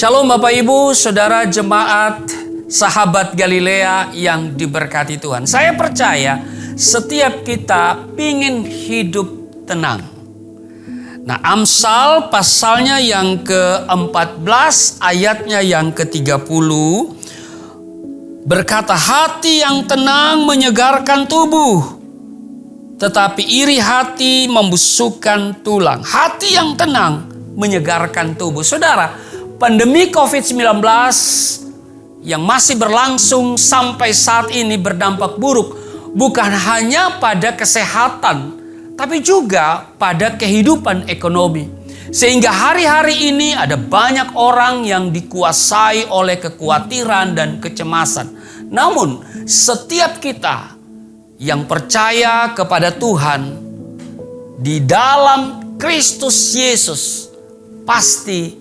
Shalom Bapak Ibu, Saudara jemaat, sahabat Galilea yang diberkati Tuhan. Saya percaya setiap kita ingin hidup tenang. Nah, Amsal pasalnya yang ke-14 ayatnya yang ke-30 berkata, hati yang tenang menyegarkan tubuh, tetapi iri hati membusukkan tulang. Hati yang tenang menyegarkan tubuh. Saudara, pandemi COVID-19 yang masih berlangsung sampai saat ini berdampak buruk bukan hanya pada kesehatan, tapi juga pada kehidupan ekonomi. Sehingga hari-hari ini ada banyak orang yang dikuasai oleh kekhawatiran dan kecemasan. Namun, setiap kita yang percaya kepada Tuhan di dalam Kristus Yesus pasti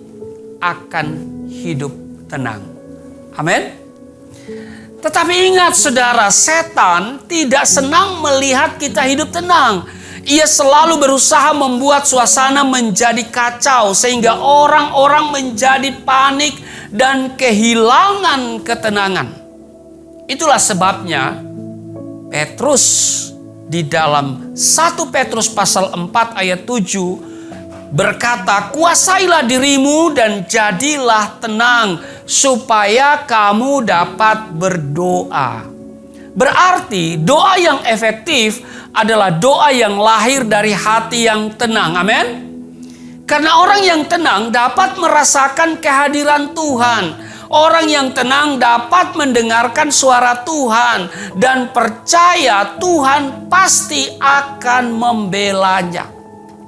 akan hidup tenang. Amin. Tetapi ingat saudara, setan tidak senang melihat kita hidup tenang. Ia selalu berusaha membuat suasana menjadi kacau sehingga orang-orang menjadi panik dan kehilangan ketenangan. Itulah sebabnya Petrus di dalam 1 Petrus pasal 4 ayat 7 berkata, kuasailah dirimu dan jadilah tenang supaya kamu dapat berdoa. Berarti doa yang efektif adalah doa yang lahir dari hati yang tenang. Amin. Karena orang yang tenang dapat merasakan kehadiran Tuhan. Orang yang tenang dapat mendengarkan suara Tuhan dan percaya Tuhan pasti akan membelanya.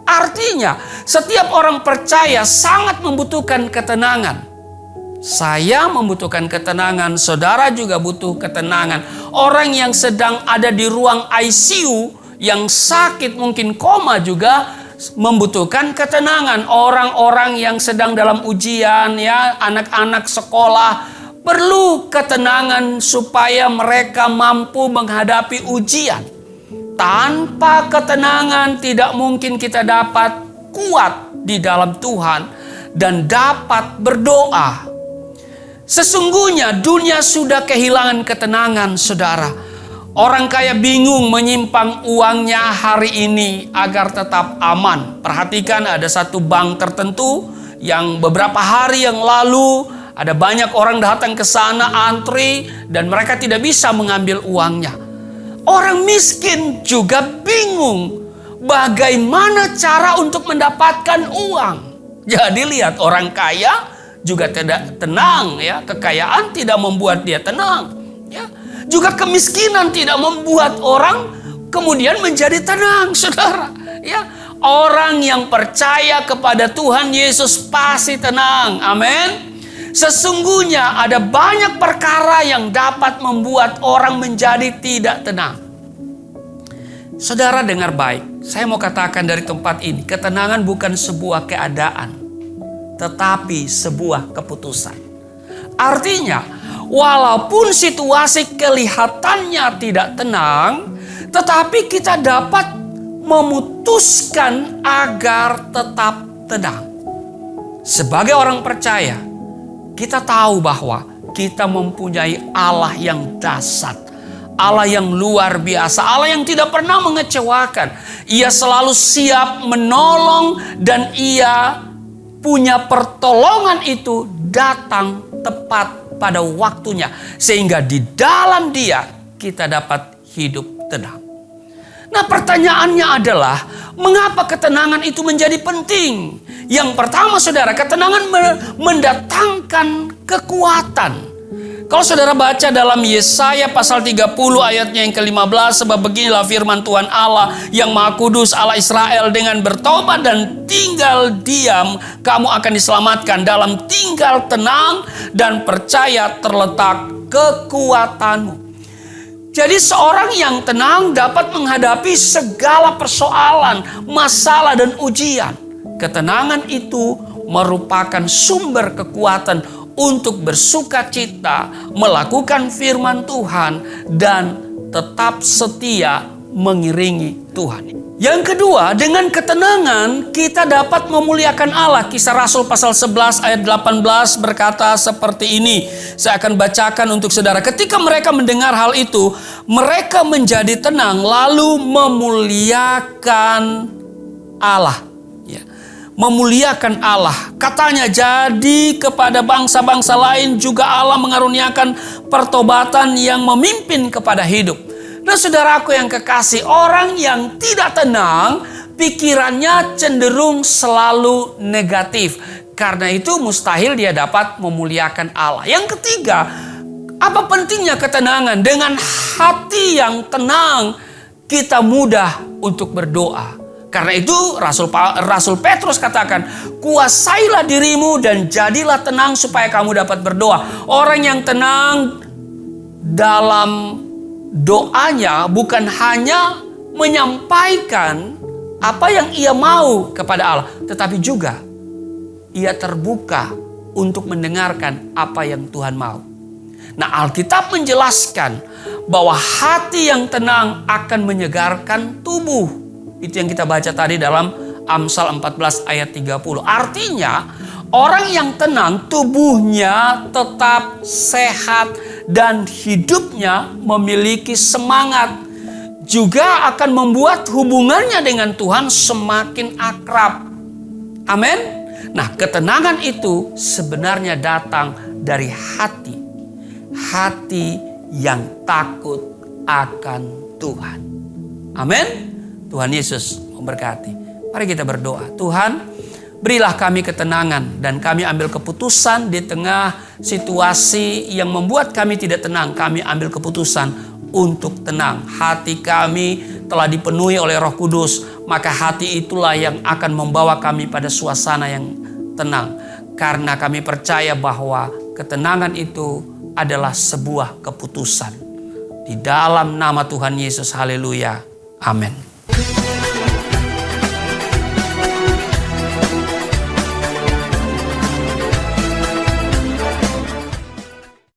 Artinya, setiap orang percaya sangat membutuhkan ketenangan. Saya membutuhkan ketenangan, saudara juga butuh ketenangan. Orang yang sedang ada di ruang ICU, yang sakit mungkin koma juga membutuhkan ketenangan. Orang-orang yang sedang dalam ujian, ya, anak-anak sekolah perlu ketenangan supaya mereka mampu menghadapi ujian. Tanpa ketenangan tidak mungkin kita dapat kuat di dalam Tuhan dan dapat berdoa. Sesungguhnya dunia sudah kehilangan ketenangan, saudara. Orang kaya bingung menyimpang uangnya hari ini agar tetap aman. Perhatikan, ada satu bank tertentu yang beberapa hari yang lalu ada banyak orang datang ke sana antri dan mereka tidak bisa mengambil uangnya. Orang miskin juga bingung bagaimana cara untuk mendapatkan uang. Jadi lihat, orang kaya juga tidak tenang, ya. Kekayaan tidak membuat dia tenang, ya. Juga kemiskinan tidak membuat orang kemudian menjadi tenang, saudara, ya. Orang yang percaya kepada Tuhan Yesus pasti tenang. Amin. Sesungguhnya ada banyak perkara yang dapat membuat orang menjadi tidak tenang. Saudara dengar baik, saya mau katakan dari tempat ini, ketenangan bukan sebuah keadaan, tetapi sebuah keputusan. Artinya, walaupun situasi kelihatannya tidak tenang, tetapi kita dapat memutuskan agar tetap tenang. Sebagai orang percaya, kita tahu bahwa kita mempunyai Allah yang dahsyat, Allah yang luar biasa, Allah yang tidak pernah mengecewakan. Ia selalu siap menolong dan Ia punya pertolongan itu datang tepat pada waktunya. Sehingga di dalam Dia kita dapat hidup tenang. Nah, pertanyaannya adalah, mengapa ketenangan itu menjadi penting? Yang pertama, saudara, ketenangan mendatangkan kekuatan. Kalau saudara baca dalam Yesaya pasal 30 ayatnya yang ke-15, sebab beginilah firman Tuhan Allah yang Maha Kudus, Allah Israel, dengan bertobat dan tinggal diam, kamu akan diselamatkan. Dalam tinggal tenang dan percaya terletak kekuatanmu. Jadi seorang yang tenang dapat menghadapi segala persoalan, masalah dan ujian. Ketenangan itu merupakan sumber kekuatan untuk bersuka cita, melakukan firman Tuhan, dan tetap setia mengiringi Tuhan. Yang kedua, dengan ketenangan kita dapat memuliakan Allah. Kisah Rasul pasal 11 ayat 18 berkata seperti ini. Saya akan bacakan untuk saudara. Ketika mereka mendengar hal itu, mereka menjadi tenang lalu memuliakan Allah. Ya. Memuliakan Allah. Katanya, jadi kepada bangsa-bangsa lain juga Allah mengaruniakan pertobatan yang memimpin kepada hidup. Nah, saudaraku yang kekasih, orang yang tidak tenang, pikirannya cenderung selalu negatif. Karena itu mustahil dia dapat memuliakan Allah. Yang ketiga, apa pentingnya ketenangan? Dengan hati yang tenang, kita mudah untuk berdoa. Karena itu Rasul Petrus katakan, kuasailah dirimu dan jadilah tenang supaya kamu dapat berdoa. Orang yang tenang dalam doanya bukan hanya menyampaikan apa yang ia mau kepada Allah, tetapi juga ia terbuka untuk mendengarkan apa yang Tuhan mau. Nah, Alkitab menjelaskan bahwa hati yang tenang akan menyegarkan tubuh. Itu yang kita baca tadi dalam Amsal 14 ayat 30. Artinya, orang yang tenang tubuhnya tetap sehat dan hidupnya memiliki semangat. Juga akan membuat hubungannya dengan Tuhan semakin akrab. Amin. Nah, ketenangan itu sebenarnya datang dari hati. Hati yang takut akan Tuhan. Amin. Tuhan Yesus memberkati. Mari kita berdoa. Tuhan, berilah kami ketenangan dan kami ambil keputusan di tengah situasi yang membuat kami tidak tenang. Kami ambil keputusan untuk tenang. Hati kami telah dipenuhi oleh Roh Kudus, maka hati itulah yang akan membawa kami pada suasana yang tenang. Karena kami percaya bahwa ketenangan itu adalah sebuah keputusan. Di dalam nama Tuhan Yesus, haleluya. Amin.